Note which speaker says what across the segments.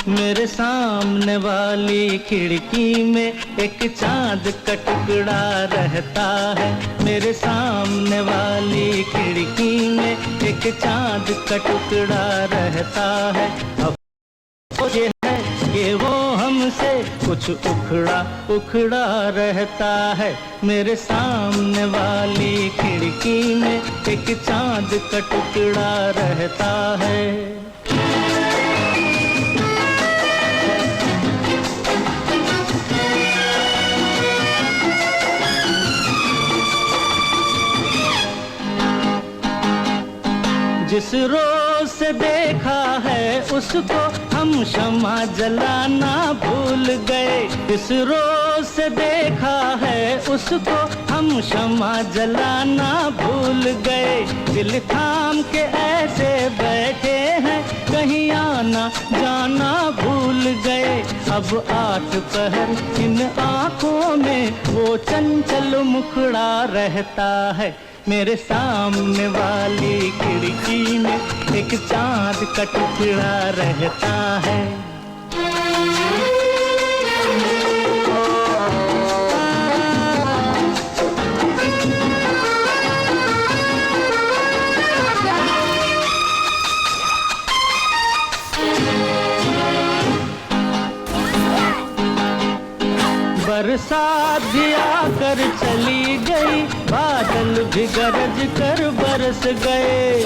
Speaker 1: मेरे सामने वाली खिड़की में एक चांद का टुकड़ा रहता है। मेरे सामने वाली खिड़की में एक चांद का टुकड़ा रहता है। अफसोस ये है कि वो हमसे कुछ उखड़ा उखड़ा रहता है। मेरे सामने वाली खिड़की में एक चांद का टुकड़ा रहता है। जिस रोज से देखा है उसको हम शम्मा जलाना भूल गए। जिस रोज से देखा है उसको हम शम्मा जलाना भूल गए। दिल थाम के ऐसे बैठे हैं कहीं आना जाना भूल गए। अब 8 पहर इन आँखों में वो चंचल मुखड़ा रहता है। मेरे सामने वाली खिड़की में एक चांद का टुकड़ा रहता है। बरसात भी आकर चली गई, बादल भी गरज कर बरस गए।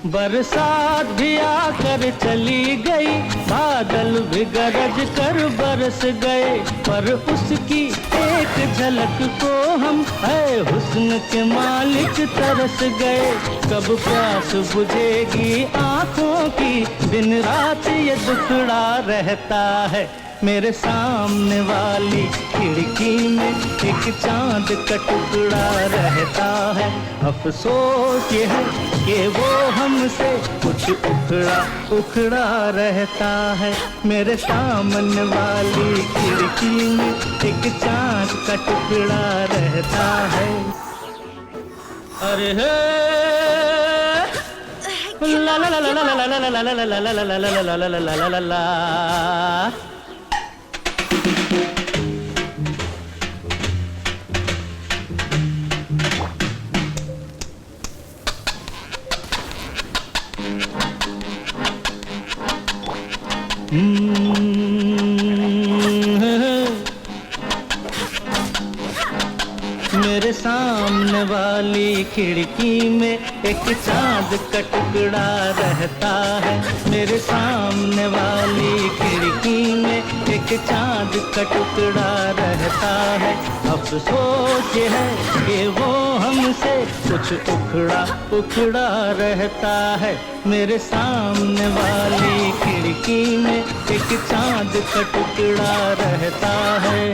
Speaker 1: बरसात भी आकर चली गई, बादल भी गरज कर बरस गए। पर उसकी एक झलक को हम है हुस्न के मालिक तरस गए। कब प्यास बुझेगी आँखों की, दिन रात ये दुखड़ा रहता है। मेरे सामने वाली खिड़की में एक चांद का टुकड़ा रहता है। अफसोस ये है कि वो हमसे कुछ उखड़ा उखड़ा रहता है। मेरे सामने वाली खिड़की में एक चांद का टुकड़ा रहता है। अरे ला ला ला ला ला ला ला ला ला ला ला ला ला ला ला ला। मेरे सामने वाली खिड़की में एक चांद का टुकड़ा रहता है। मेरे सामने वाली खिड़की में एक चांद का टुकड़ा रहता है। अफसोस ये है कि वो हमसे कुछ उखड़ा उखड़ा रहता है। मेरे सामने वाली खिड़की में एक चांद का टुकड़ा रहता है।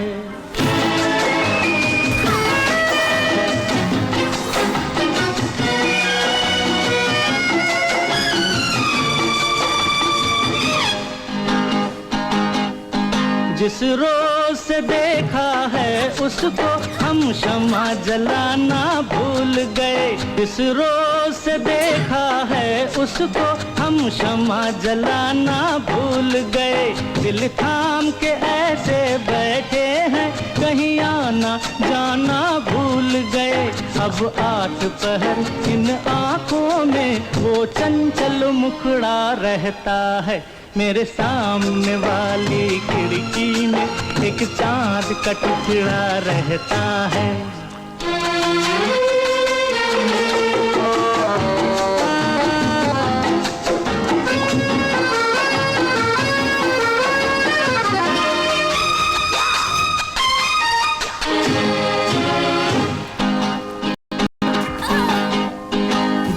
Speaker 1: जिस रोज से देखा है उसको हम शम्मा जलाना भूल गए। जिस रोज से देखा है उसको हम शम्मा जलाना भूल गए। दिल थाम के ऐसे बैठे हैं कहीं आना जाना भूल गए। अब 8 पहर इन आँखों में वो चंचल मुखड़ा रहता है। मेरे सामने वाली खिड़की में एक चांद का टुकड़ा रहता है।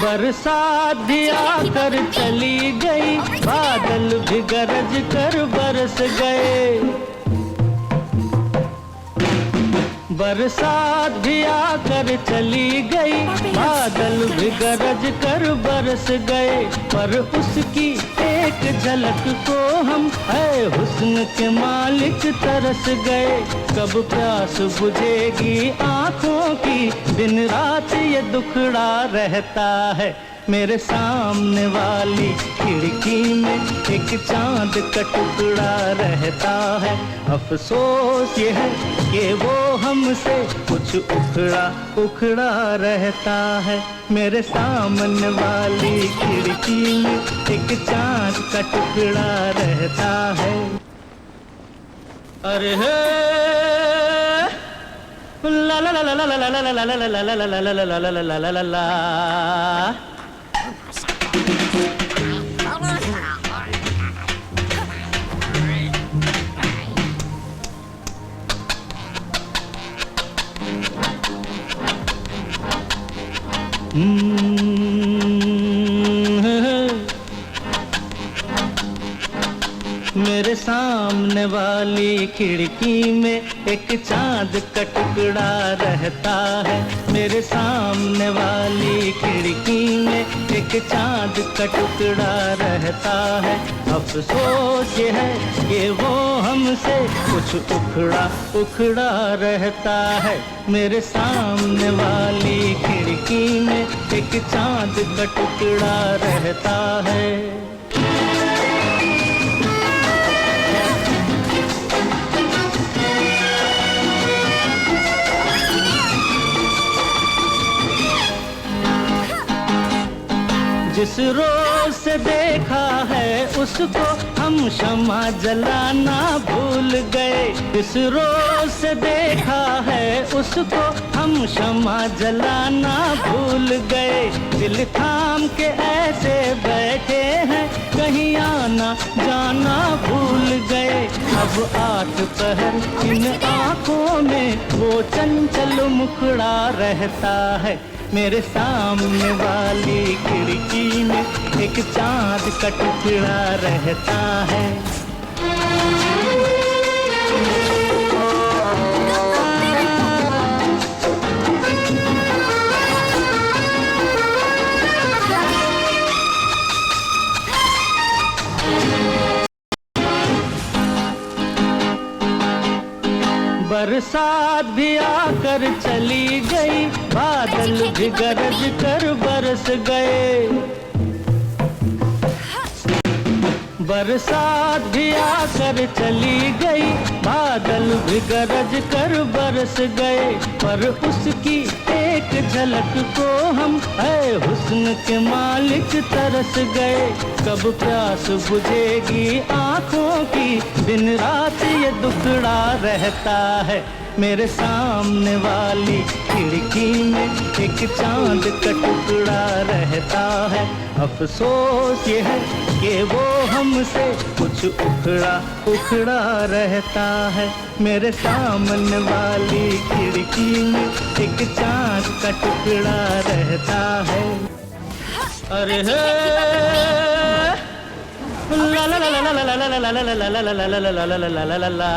Speaker 1: बरसात भी आकर चली गई, बादल भी गरज कर बरस गए। बरसात भी आकर चली गई, बादल भी गरज कर बरस गए। पर उसकी एक झलक को हम है हुस्न के मालिक तरस गए। कब प्यास बुझेगी आँखों की, दिन रात ये दुखड़ा रहता है। मेरे सामने वाली खिड़की में एक चांद का टुकड़ा रहता है। अफसोस ये है कि वो हमसे कुछ उखड़ा उखड़ा रहता है। मेरे सामने वाली खिड़की में एक चांद का टुकड़ा रहता है। अरे हे ला ला ला ला ला ला ला ला ला ला ला ला ला ला ला ला ला। मेरे सामने वाली खिड़की में एक चांद का टुकड़ा रहता है। मेरे सामने वाली खिड़की में एक चांद का टुकड़ा रहता है। अफसोस ये है कि वो हमसे कुछ उखड़ा उखड़ा रहता है। मेरे सामने वाली खिड़की में एक चांद का टुकड़ा रहता है। जिस रोज से देखा है उसको हम शम्मा जलाना भूल गए। जिस रोज से देखा है उसको हम शम्मा जलाना भूल गए। दिल थाम के ऐसे बैठे हैं कहीं आना जाना भूल गए। अब 8 पहर इन आँखों में वो चंचल मुखड़ा रहता है। मेरे सामने वाली खिड़की में एक चांद का टुकड़ा रहता है। बरसात भी आकर चली गई, बादल भी गरज कर बरस गए। बरसात भी आकर चली गई, बादल भी गरज कर बरस गए। पर उसकी एक झलक को हम है हुस्न के मालिक तरस गए। कब प्यास बुझेगी आँखों की, दिन रात ये दुखड़ा रहता है। मेरे सामने वाली खिड़की में एक चांद का टुकड़ा रहता है। अफसोस ये है कि वो हमसे कुछ उखड़ा उखड़ा रहता है। मेरे सामने वाली खिड़की में एक चांद का टुकड़ा रहता है। अरे हे ला ला ला ला ला ला ला ला ला ला ला ला ला ला ला ला।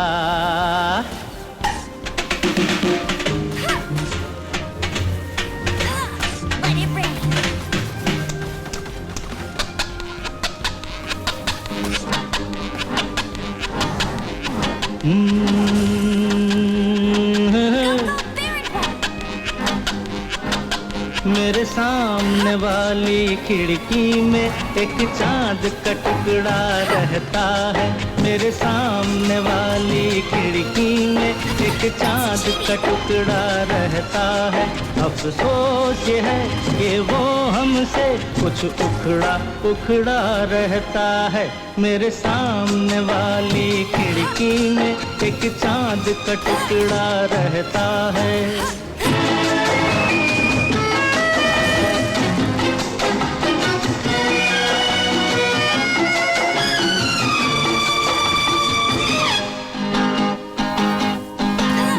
Speaker 1: मेरे सामने वाली खिड़की में एक चांद का टुकड़ा रहता है। मेरे सामने वाली खिड़की में एक चांद का टुकड़ा रहता है। अफसोस ये है कि वो हमसे कुछ उखड़ा उखड़ा रहता है। मेरे सामने वाली खिड़की में एक चांद का टुकड़ा रहता है।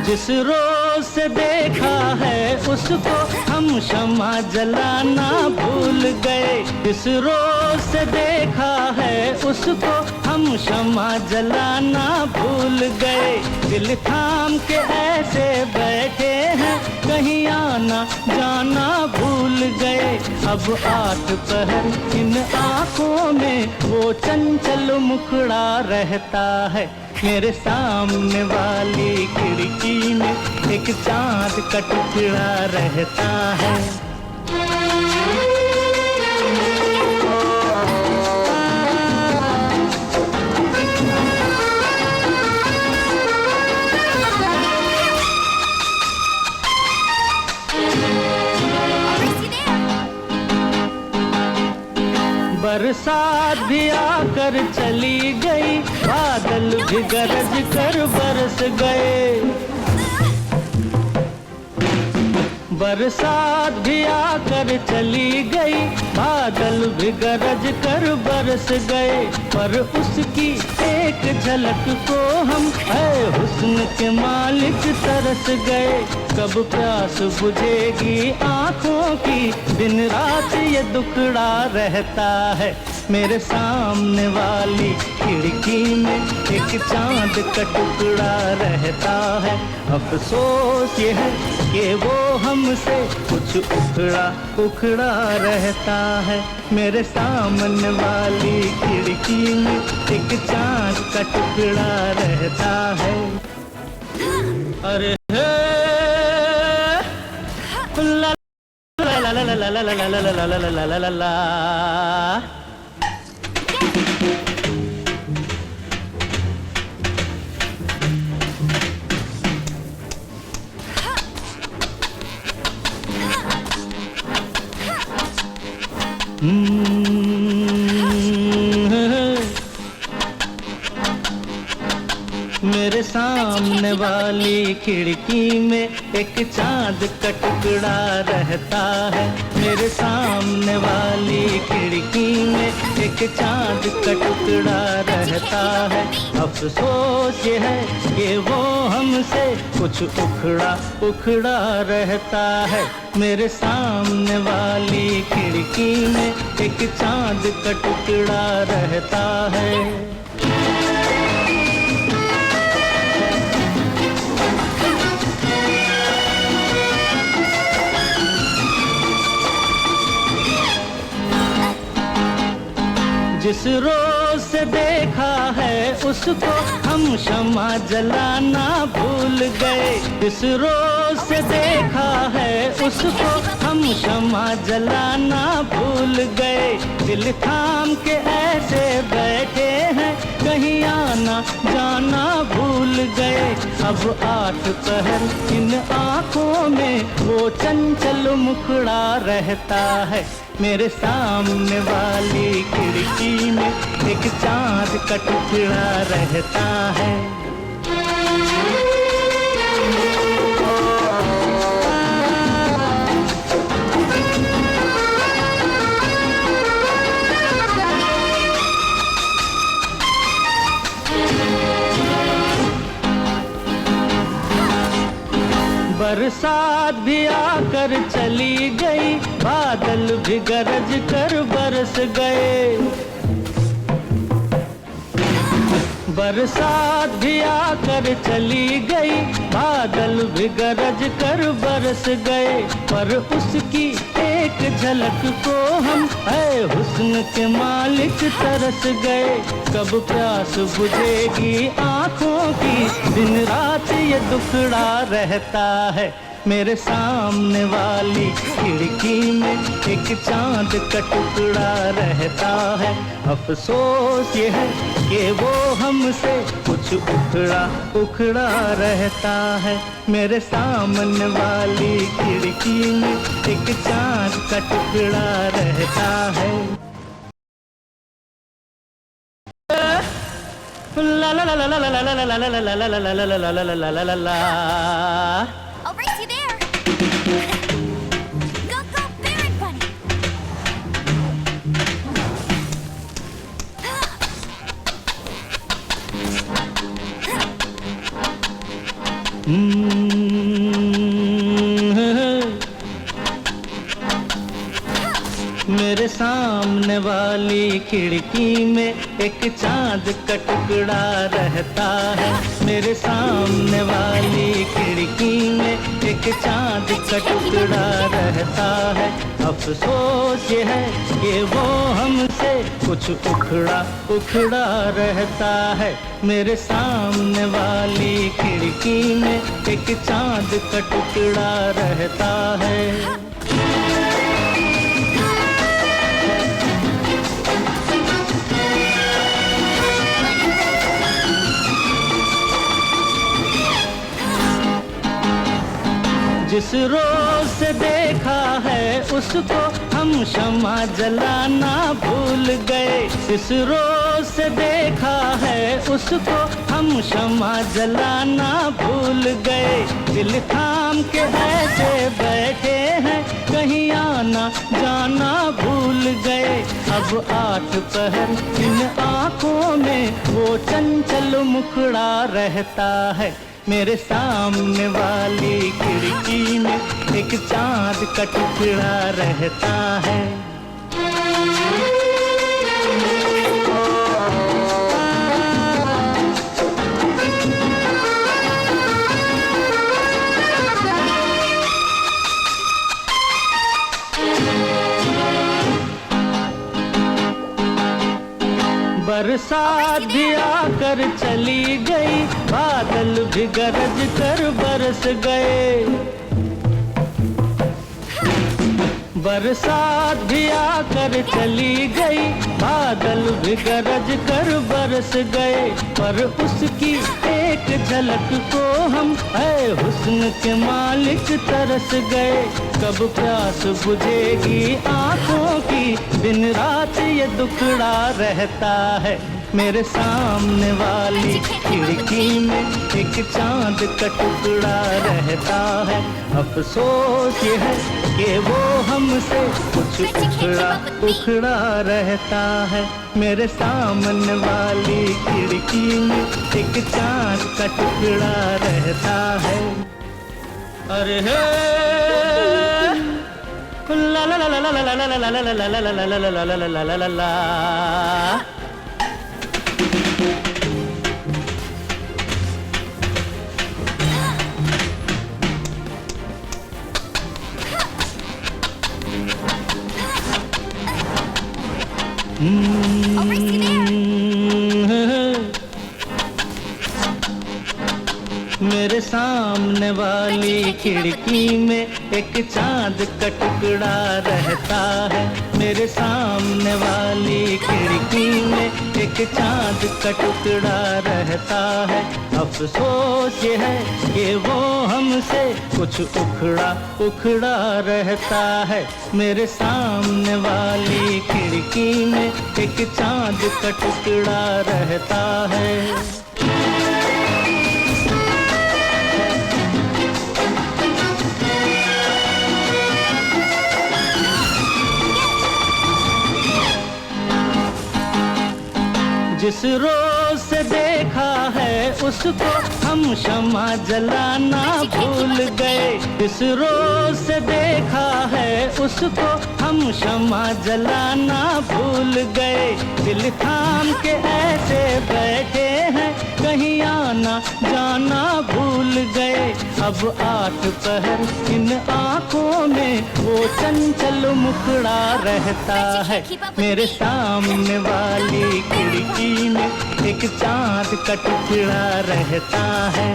Speaker 1: जिस रोज से देखा है उसको हम शम्मा जलाना भूल गए। जिस रोज से देखा है उसको हम शम्मा जलाना भूल गए। दिल थाम के ऐसे बैठे हैं कहीं आना जाना भूल गए। अब 8 पहर इन आँखों में वो चंचल मुखड़ा रहता है। मेरे सामने वाली खिड़की में एक चाँद का टुकड़ा रहता है। बरसात भी आकर चली गई, बादल भी गरज कर बरस गए। बरसात भी आकर चली गई, बादल भी गरज कर बरस गए। पर उसकी एक झलक को हम है हुस्न के मालिक तरस गए। कब प्यास बुझेगी आँखों की, दिन रात ये दुखड़ा रहता है। मेरे सामने वाली खिड़की में एक चाँद का टुकड़ा रहता है। अफसोस ये है कि वो हमसे कुछ उखड़ा उखड़ा रहता है। मेरे सामने वाली खिड़की में एक चाँद का टुकड़ा रहता है। अरे ला ला ला ला ला ला ला ला ला ला ला ला ला ला। मेरे सामने वाली खिड़की में एक चाँद का टुकड़ा रहता है। मेरे सामने वाली खिड़की में एक चाँद का टुकड़ा रहता है। अफसोस ये है कि वो हमसे कुछ उखड़ा उखड़ा रहता है। मेरे सामने वाली खिड़की में एक चाँद का टुकड़ा रहता है। जिस रोज से देखा है उसको हम शम्मा जलाना भूल गए। जिस रोज से देखा है उसको हम शम्मा जलाना भूल गए। दिल थाम के ऐसे बैठे हैं, कहीं आना जाना भूल गए। अब 8 पहर इन आँखों में वो चंचल मुखड़ा रहता है। मेरे सामने वाली खिड़की में एक चाँद का टुकड़ा रहता है। बरसात भी आकर चली गई, बादल भी गरज कर बरस गए। बरसात भी आकर चली गई, बादल भी गरज कर बरस गए। पर उसकी एक झलक को हम है हुस्न के मालिक तरस गए। कब प्यास बुझेगी आँखों की, दिन रात ये दुखड़ा रहता है। मेरे सामने वाली खिड़की में एक चाँद का टुकड़ा रहता है। अफसोस ये है कि वो हमसे कुछ उखड़ा उखड़ा रहता है। मेरे सामने वाली खिड़की में एक चाँद का टुकड़ा रहता है। ला ला ला ला ला ला ला ला ला ला ला ला ला ला ला ला ला।
Speaker 2: I'll race you there. Go, go, Baron Bunny.
Speaker 1: मेरे सामने वाली खिड़की में एक चांद का टुकड़ा रहता है। मेरे सामने वाली खिड़की में एक चांद का टुकड़ा रहता है। अफसोस ये है कि वो हमसे कुछ उखड़ा उखड़ा रहता है। मेरे सामने वाली खिड़की में एक चांद का टुकड़ा रहता है। जिस रोज से देखा है उसको हम शम्मा जलाना भूल गए। जिस रोज से देखा है उसको हम शम्मा जलाना भूल गए। दिल थाम के ऐसे बैठे हैं कहीं आना जाना भूल गए। अब 8 पहर इन आँखों में वो चंचल मुखड़ा रहता है। मेरे सामने वाली खिड़की में एक चांद का टुकड़ा रहता है। बरसात भी आकर चली गई, बादल भी गरज कर बरस गए। बरसात भी आकर चली गई, बादल भी गरज कर बरस गए। पर उसकी एक झलक को हम है हुस्न के मालिक तरस गए। कब प्यास बुझेगी आंखों की, दिन रात ये दुखड़ा रहता है। मेरे सामने वाली खिड़की में एक चांद का टुकड़ा रहता है। अफसोस ये है कि वो हमसे कुछ उखड़ा उखड़ा रहता है। मेरे सामने वाली खिड़की में एक चांद का टुकड़ा रहता है। अरे हे ला ला ला ला ला ला ला ला ला ला ला ला ला ला ला ला ला। मेरे सामने वाली खिड़की में एक चांद का टुकड़ा रहता है। मेरे सामने वाली खिड़की में एक चांद का टुकड़ा रहता है। अफसोस ये है कि वो हमसे कुछ उखड़ा उखड़ा रहता है। मेरे सामने वाली खिड़की में एक चांद का टुकड़ा रहता है। जिस रोज से देखा है उसको हम शम्मा जलाना भूल गए। जिस रोज से देखा है उसको हम शम्मा जलाना भूल गए। दिल थाम के ऐसे बैठे हैं कहीं आना जाना भूल गए। अब 8 पहर इन आँखों में वो चंचल मुखड़ा रहता है। मेरे सामने वाली खिड़की में एक चांद का टुकड़ा रहता है।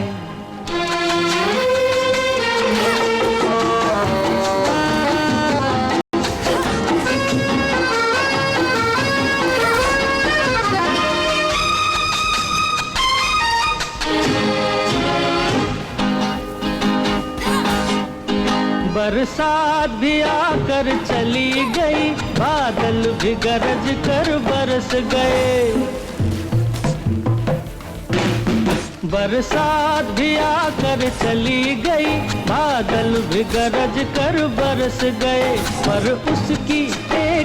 Speaker 1: बरसात भी आकर चली गई, बादल भी गरज कर बरस गए। बरसात भी आकर चली गई, बादल भी गरज कर बरस गए। पर उसकी एक